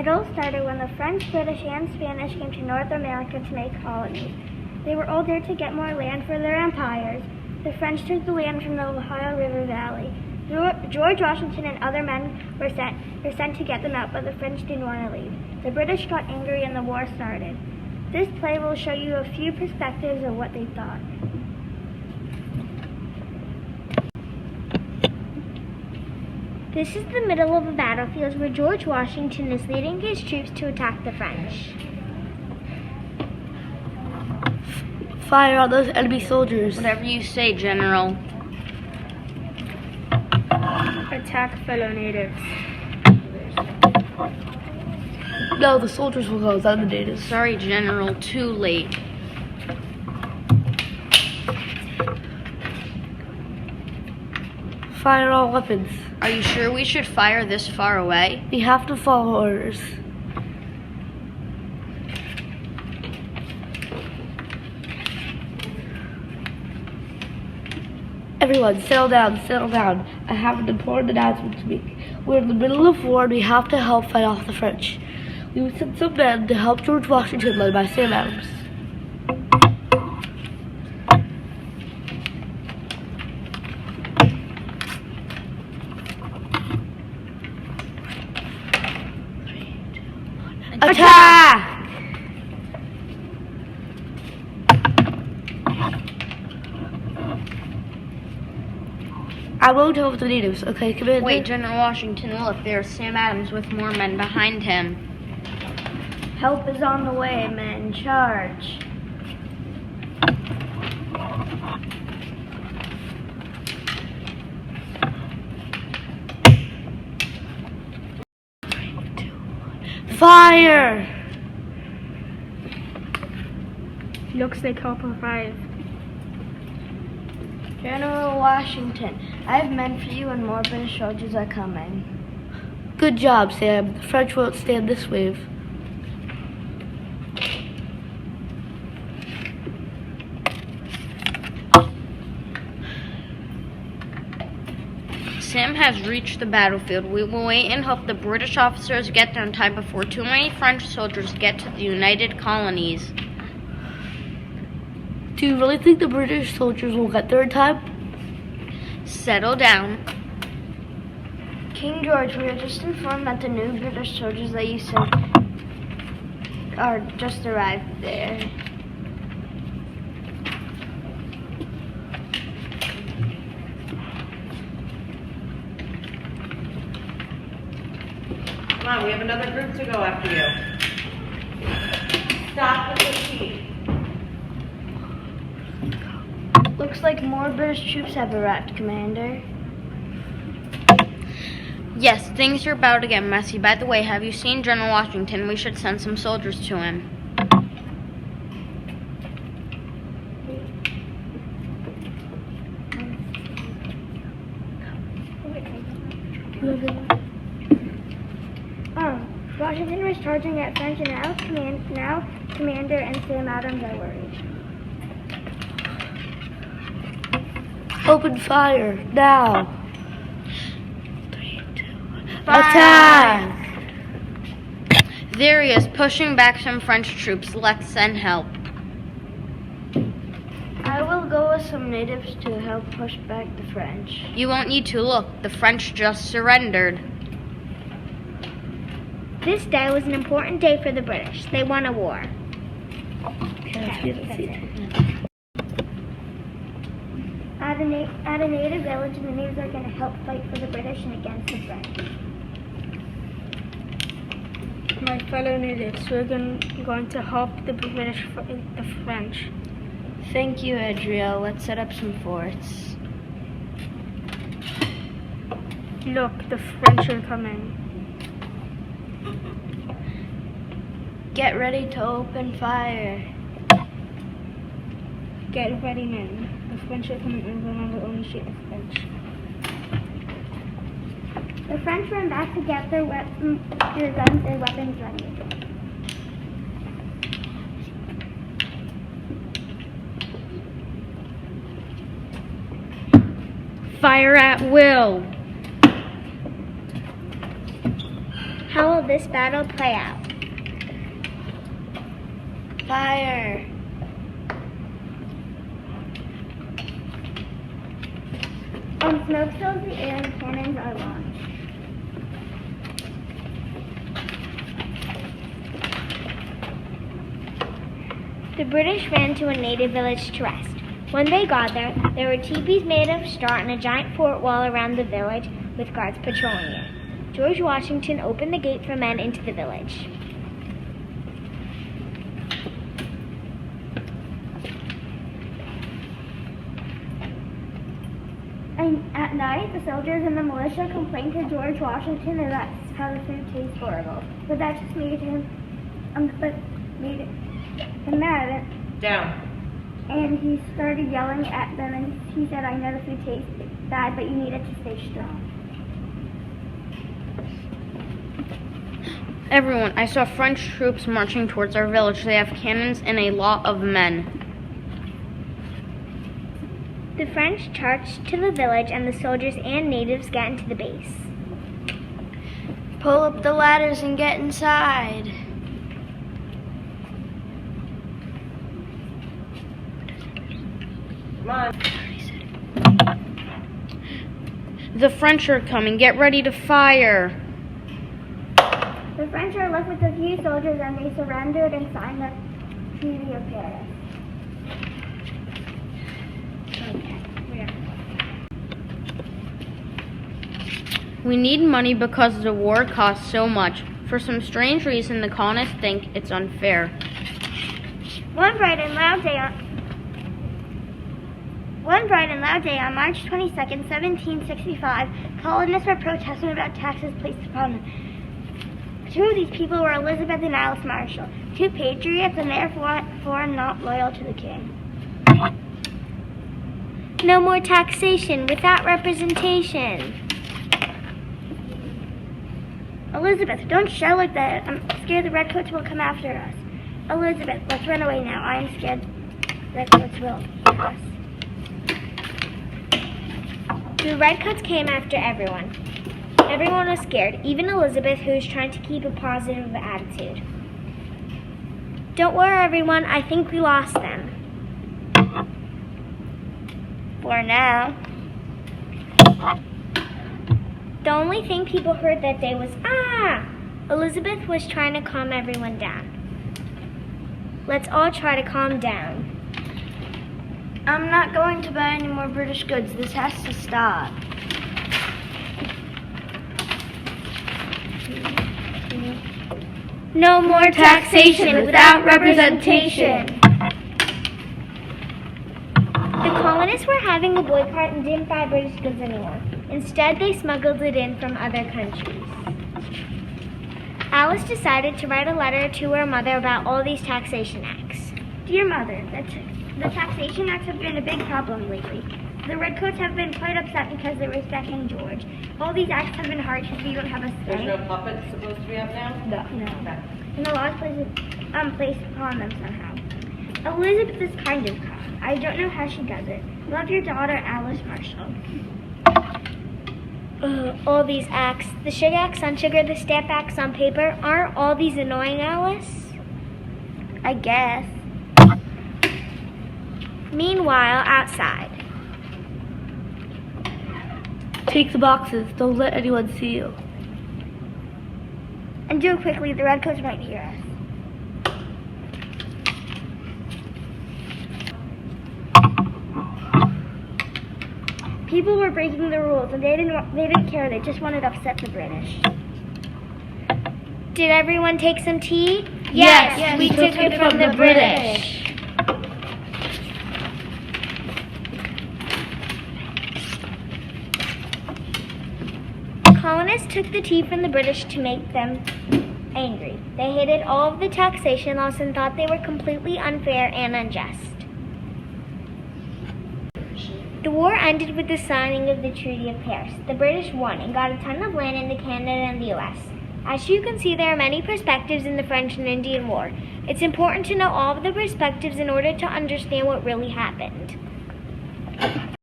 It all started when the French, British, and Spanish came to North America to make colonies. They were all there to get more land for their empires. The French took the land from the Ohio River Valley. George Washington and other men were sent to get them out, but the French didn't want to leave. The British got angry and the war started. This play will show you a few perspectives of what they thought. This is the middle of a battlefield where George Washington is leading his troops to attack the French. Fire on those enemy soldiers. Whatever you say, General. Attack fellow natives. No, the soldiers will go, not the natives. Sorry, General, too late. Fire all weapons. Are you sure we should fire this far away? We have to follow orders. Everyone, settle down, settle down. I have an important announcement to make. We're in the middle of war and we have to help fight off the French. We will send some men to help George Washington, led by Sam Adams. Attack! I won't help the natives, okay, Commander? Wait, General Washington, look, there's Sam Adams with more men behind him. Help is on the way, men. Charge. Fire! Looks like Hope 5. General Washington, I have men for you and more British soldiers are coming. Good job, Sam. The French won't stand this wave. Sam has reached the battlefield. We will wait and hope the British officers get there in time before too many French soldiers get to the United Colonies. Do you really think the British soldiers will get there in time? Settle down. King George, we are just informed that the new British soldiers that you sent are just arrived there. Come on, we have another group to go after you. Stop with the sheep. Looks like more British troops have arrived, Commander. Yes, things are about to get messy. By the way, have you seen General Washington? We should send some soldiers to him. Washington was charging at French and now Commander and Sam Adams are worried. Open fire, now. 3, 2, 1. Attack! There he is, pushing back some French troops. Let's send help. I will go with some natives to help push back the French. You won't need to. Look, the French just surrendered. This day was an important day for the British. They won a war. At a native village, the natives are going to help fight for the British and against the French. My fellow natives, we're going to help the British fight the French. Thank you, Adriel. Let's set up some forts. Look, the French are coming. Get ready to open fire. Get ready, men. The French are coming, and remember, only shoot the French. The French ran back to get their guns and weapons ready. Fire at will. How will this battle play out? Fire. Smoke fills the air and cannons are launched. The British ran to a native village to rest. When they got there were teepees made of straw and a giant fort wall around the village with guards patrolling it. George Washington opened the gate for men into the village. And at night, the soldiers and the militia complained to George Washington about how the food tastes horrible. But that just made him mad. Down. And he started yelling at them, and he said, "I know the food tastes bad, but you need it to stay strong." Everyone, I saw French troops marching towards our village. They have cannons and a lot of men. The French charged to the village, and the soldiers and natives got into the base. Pull up the ladders and get inside. Come on. The French are coming. Get ready to fire. The French are left with a few soldiers, and they surrendered and signed the Treaty of Paris. We need money because the war costs so much. For some strange reason, the colonists think it's unfair. One bright and loud day on March 22nd, 1765, colonists were protesting about taxes placed upon them. Two of these people were Elizabeth and Alice Marshall, two patriots and therefore not loyal to the king. No more taxation without representation. Elizabeth, don't shout like that. I'm scared the redcoats will come after us. Elizabeth, let's run away now. I am scared redcoats will hear us. The redcoats came after everyone. Everyone was scared, even Elizabeth, who was trying to keep a positive attitude. Don't worry, everyone. I think we lost them. For now. The only thing people heard that day was, "Ah!" Elizabeth was trying to calm everyone down. Let's all try to calm down. I'm not going to buy any more British goods. This has to stop. No more taxation without representation. The colonists were having a boycott and didn't buy British goods anymore. Instead, they smuggled it in from other countries. Alice decided to write a letter to her mother about all these taxation acts. Dear Mother, the taxation acts have been a big problem lately. The redcoats have been quite upset because they were second George. All these acts have been hard because we don't have a There's say. no puppets supposed to be up now? No. Okay. And the laws placed upon them somehow. Elizabeth is kind of calm. I don't know how she does it. Love your daughter, Alice Marshall. All these acts. The sugar acts on sugar, the stamp acts on paper. Aren't all these annoying, Alice? I guess. Meanwhile, outside. Take the boxes. Don't let anyone see you. And do it quickly. The redcoats might hear us. People were breaking the rules, and they didn't care. They just wanted to upset the British. Did everyone take some tea? Yes, we took it from the British. Colonists took the tea from the British to make them angry. They hated all of the taxation laws and thought they were completely unfair and unjust. The war ended with the signing of the Treaty of Paris. The British won and got a ton of land into Canada and the US. As you can see, there are many perspectives in the French and Indian War. It's important to know all of the perspectives in order to understand what really happened.